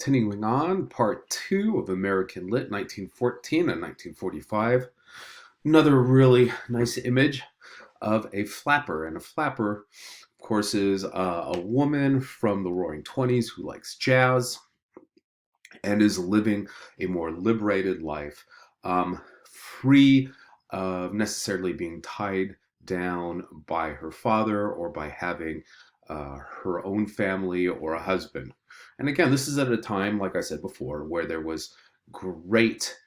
Continuing on, part two of American Lit, 1914 and 1945. Another really nice image of a flapper. And a flapper, of course, is a woman from the roaring 20s who likes jazz and is living a more liberated life, free of necessarily being tied down by her father or by having her own family or a husband. And again, this is at a time, like I said before, where there was great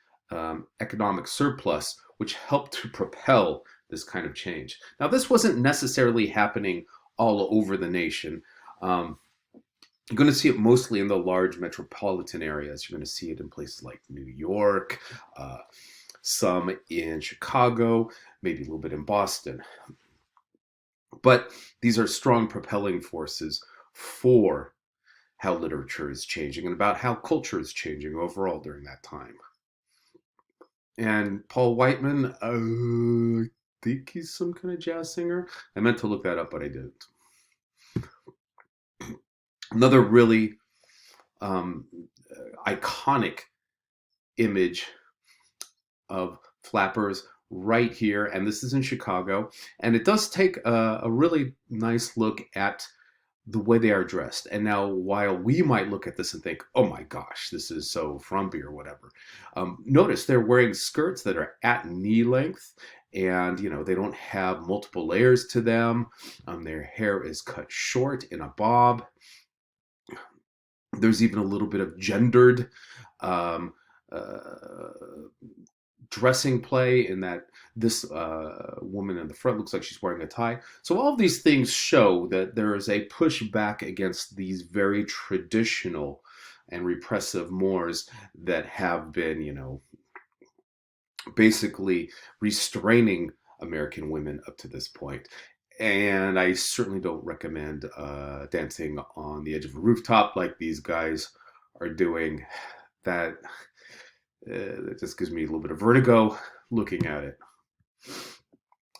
economic surplus, which helped to propel this kind of change. Now, this wasn't necessarily happening all over the nation. You're going to see it mostly in the large metropolitan areas. You're going to see it in places like New York, some in Chicago, maybe a little bit in Boston. But these are strong propelling forces for how literature is changing and about how culture is changing overall during that time. And Paul Whiteman, I think he's some kind of jazz singer. I meant to look that up, but I didn't. Another really iconic image of flappers right here, and this is in Chicago, and it does take a really nice look at the way they are dressed. And now, while we might look at this and think, oh my gosh, this is so frumpy or whatever, notice they're wearing skirts that are at knee length, and they don't have multiple layers to them. Their hair is cut short in a bob. There's even a little bit of gendered um, uh, dressing play in that this woman in the front looks like she's wearing a tie. So all of these things show that there is a pushback against these very traditional and repressive mores that have been, basically restraining American women up to this point. And I certainly don't recommend dancing on the edge of a rooftop like these guys are doing. That it just gives me a little bit of vertigo looking at it.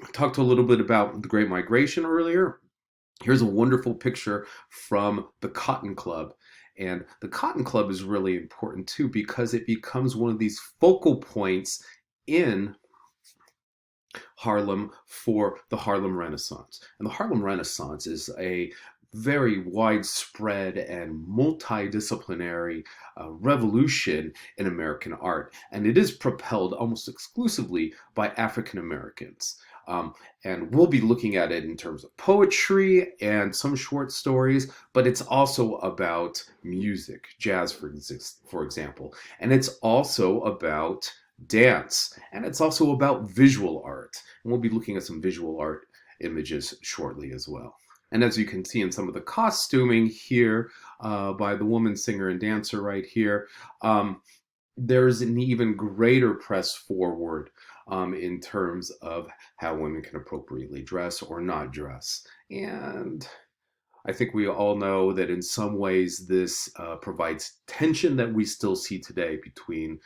I talked a little bit about the Great Migration earlier. Here's a wonderful picture from the Cotton Club. And the Cotton Club is really important too because it becomes one of these focal points in Harlem for the Harlem Renaissance. And the Harlem Renaissance is a very widespread and multidisciplinary revolution in American art. And it is propelled almost exclusively by African Americans. And we'll be looking at it in terms of poetry and some short stories, but it's also about music, jazz, for example. And it's also about dance, and it's also about visual art. And we'll be looking at some visual art images shortly as well. And as you can see in some of the costuming here by the woman singer and dancer right here, there's an even greater press forward in terms of how women can appropriately dress or not dress. And I think we all know that in some ways this provides tension that we still see today between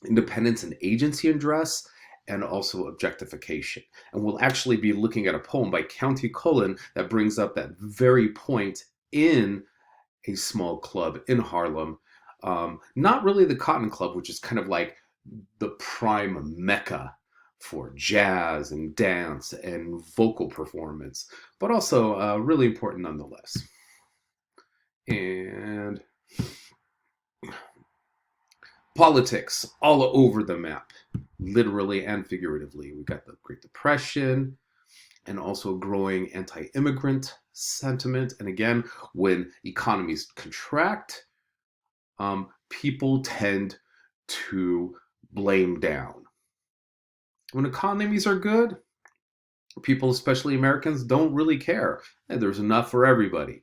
independence and agency in dress, and also objectification. And we'll actually be looking at a poem by County Cullen that brings up that very point in a small club in Harlem. Not really the Cotton Club, which is kind of like the prime mecca for jazz and dance and vocal performance, but also really important nonetheless. And politics all over the map, literally and figuratively. We got the Great Depression and also growing anti-immigrant sentiment. And again, when economies contract, people tend to blame down. When economies are good, people, especially Americans, don't really care. There's enough for everybody.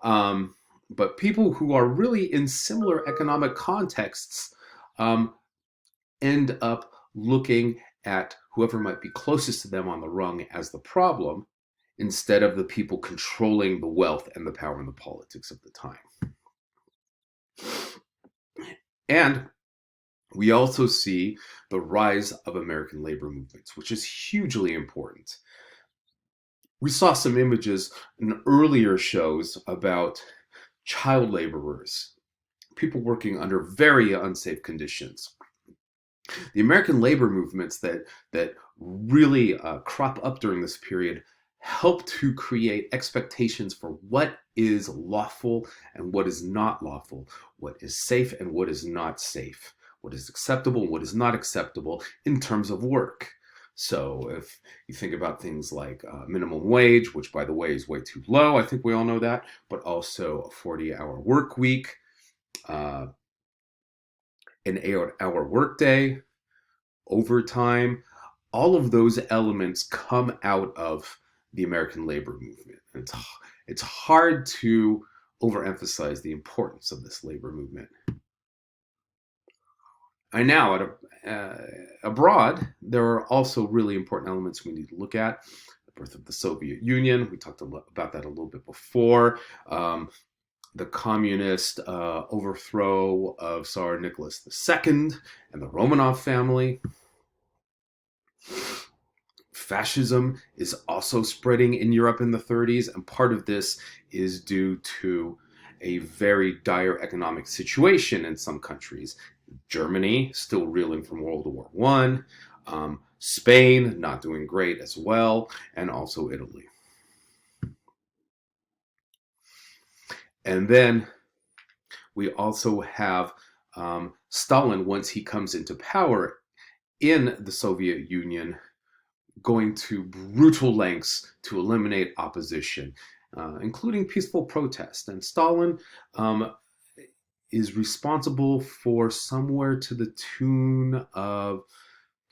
But people who are really in similar economic contexts end up looking at whoever might be closest to them on the rung as the problem, instead of the people controlling the wealth and the power and the politics of the time. And we also see the rise of American labor movements, which is hugely important. We saw some images in earlier shows about child laborers, people working under very unsafe conditions. The American labor movements that really crop up during this period help to create expectations for what is lawful and what is not lawful, what is safe and what is not safe, what is acceptable and what is not acceptable in terms of work. So if you think about things like minimum wage, which by the way is way too low, I think we all know that, but also a 40-hour work week, uh, an 8-hour workday, overtime, all of those elements come out of the American labor movement. And it's hard to overemphasize the importance of this labor movement. And now, abroad, there are also really important elements we need to look at. The birth of the Soviet Union, we talked about that a little bit before. The communist overthrow of Tsar Nicholas II and the Romanov family. Fascism is also spreading in Europe in the 30s, and part of this is due to a very dire economic situation in some countries. Germany still reeling from World War I, Spain not doing great as well, and also Italy. And then we also have Stalin, once he comes into power in the Soviet Union, going to brutal lengths to eliminate opposition, including peaceful protest. And Stalin is responsible for somewhere to the tune of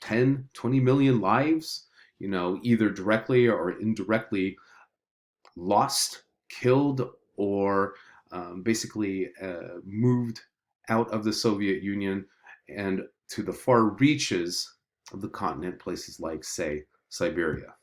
10, 20 million lives, either directly or indirectly lost, killed, or basically moved out of the Soviet Union and to the far reaches of the continent, places like, say, Siberia.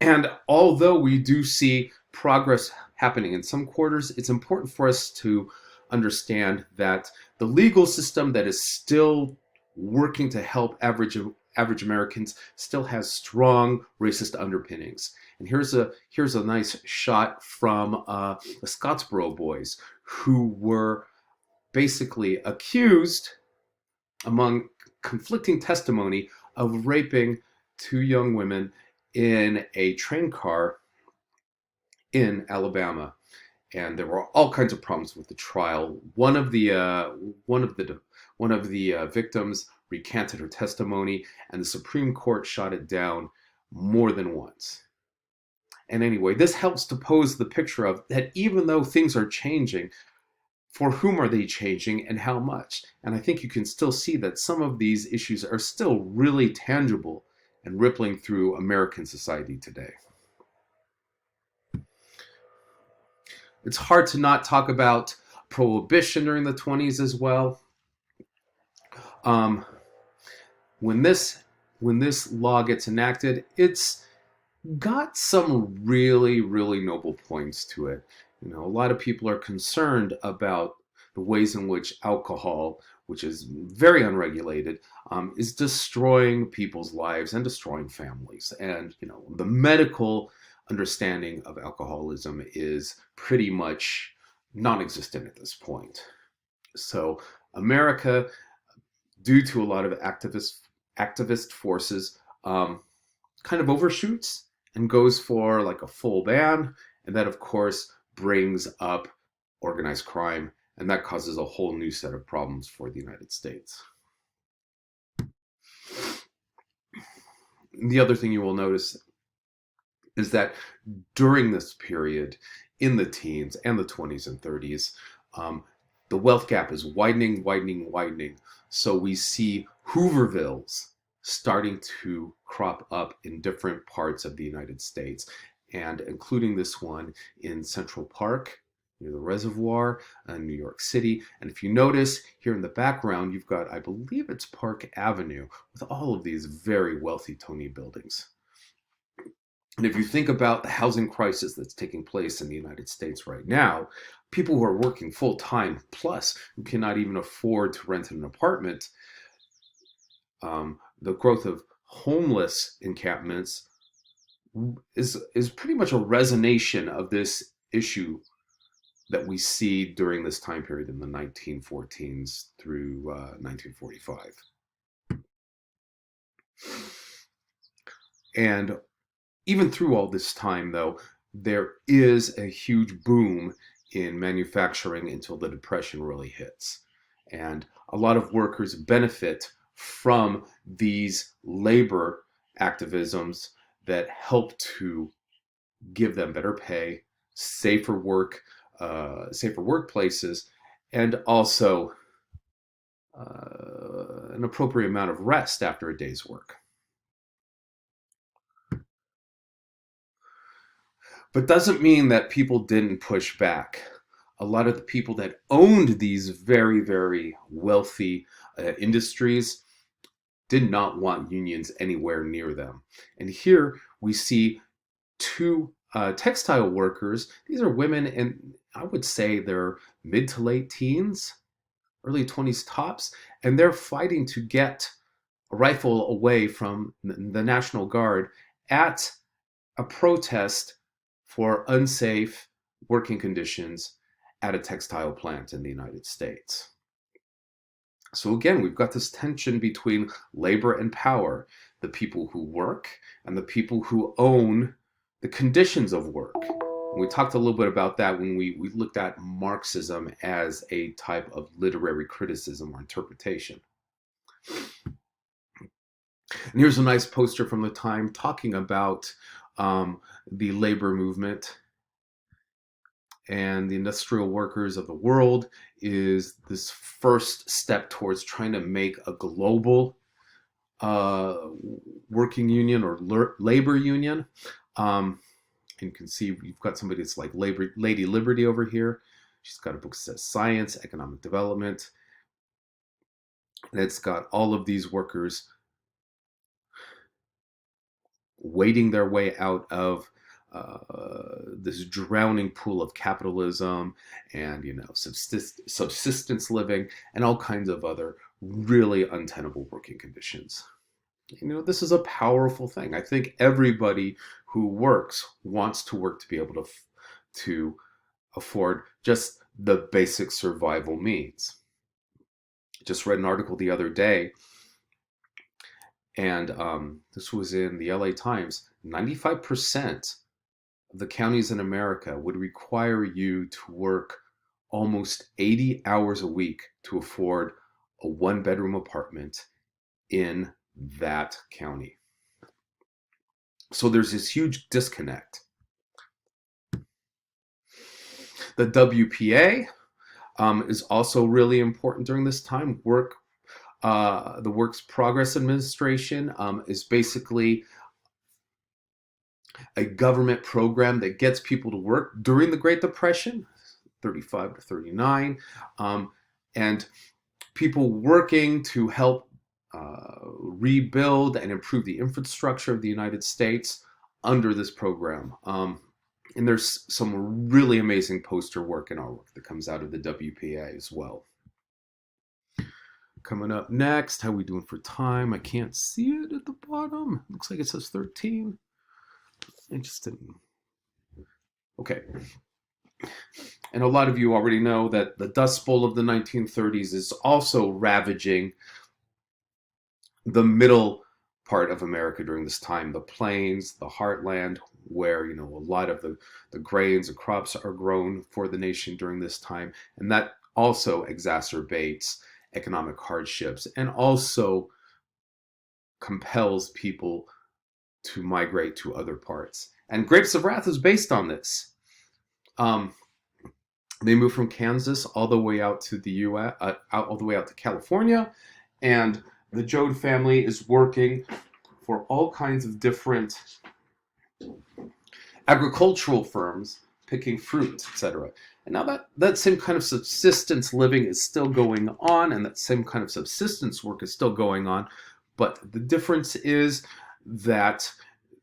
And although we do see progress happening in some quarters, it's important for us to understand that the legal system that is still working to help average Americans still has strong racist underpinnings. And here's a nice shot from the Scottsboro boys, who were basically accused, among conflicting testimony, of raping 2 young women in a train car in Alabama. And there were all kinds of problems with the trial. One of the victims recanted her testimony, and the Supreme Court shot it down more than once. And anyway, this helps to pose the picture of that even though things are changing, for whom are they changing and how much? And I think you can still see that some of these issues are still really tangible and rippling through American society today. It's hard to not talk about prohibition during the 20s as well. When this law gets enacted, it's got some really, really noble points to it. A lot of people are concerned about the ways in which alcohol, which is very unregulated, is destroying people's lives and destroying families. And, the medical understanding of alcoholism is pretty much non-existent at this point. So America, due to a lot of activist forces, kind of overshoots and goes for like a full ban. And that, of course, brings up organized crime, and that causes a whole new set of problems for the United States. The other thing you will notice is that during this period, in the teens and the 20s and 30s, the wealth gap is widening, widening, widening. So we see Hoovervilles starting to crop up in different parts of the United States, and including this one in Central Park, near the reservoir, in New York City. And if you notice here in the background, you've got, I believe it's Park Avenue, with all of these very wealthy Tony buildings. And if you think about the housing crisis that's taking place in the United States right now, people who are working full time, plus who cannot even afford to rent an apartment, the growth of homeless encampments is pretty much a resonation of this issue that we see during this time period in the 1914s through 1945. And even through all this time, though, there is a huge boom in manufacturing until the Depression really hits. And a lot of workers benefit from these labor activisms that help to give them better pay, safer work, safer workplaces, and also an appropriate amount of rest after a day's work. But doesn't mean that people didn't push back. A lot of the people that owned these very, very wealthy industries did not want unions anywhere near them. And here we see two textile workers. These are women, and I would say they're mid to late teens, early 20s tops, and they're fighting to get a rifle away from the National Guard at a protest for unsafe working conditions at a textile plant in the United States. So again, we've got this tension between labor and power, the people who work and the people who own the conditions of work. And we talked a little bit about that when we looked at Marxism as a type of literary criticism or interpretation. And here's a nice poster from the time talking about the labor movement and the industrial workers of the world is this first step towards trying to make a global working union or labor union. And you can see you've got somebody that's like Lady Liberty over here. She's got a book that says Science, Economic Development. And it's got all of these workers wading their way out of this drowning pool of capitalism and subsistence living and all kinds of other really untenable working conditions. This is a powerful thing. I think everybody who works wants to work to be able to afford just the basic survival needs. Just read an article the other day, and this was in the LA Times. 95% of the counties in America would require you to work almost 80 hours a week to afford a one-bedroom apartment in that county. So there's this huge disconnect. The WPA is also really important during this time. The Works Progress Administration is basically a government program that gets people to work during the Great Depression, 35 to 39, and people working to help rebuild and improve the infrastructure of the United States under this program. And there's some really amazing poster work and artwork that comes out of the WPA as well. Coming up next, how are we doing for time? I can't see it at the bottom. Looks like it says 13. Interesting. Okay. And a lot of you already know that the Dust Bowl of the 1930s is also ravaging the middle part of America during this time, the plains, the heartland, where a lot of the grains and crops are grown for the nation during this time. And that also exacerbates economic hardships and also compels people to migrate to other parts. And Grapes of Wrath is based on this. They moved from Kansas all the way out to the U.S., all the way out to California, and the Joad family is working for all kinds of different agricultural firms, picking fruits, etc. And now that same kind of subsistence living is still going on, and that same kind of subsistence work is still going on, but the difference is that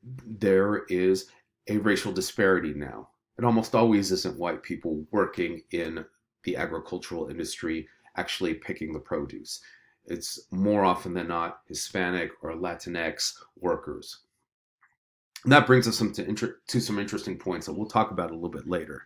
there is a racial disparity now. It almost always isn't white people working in the agricultural industry actually picking the produce. It's more often than not Hispanic or Latinx workers. And that brings us to some interesting points that we'll talk about a little bit later.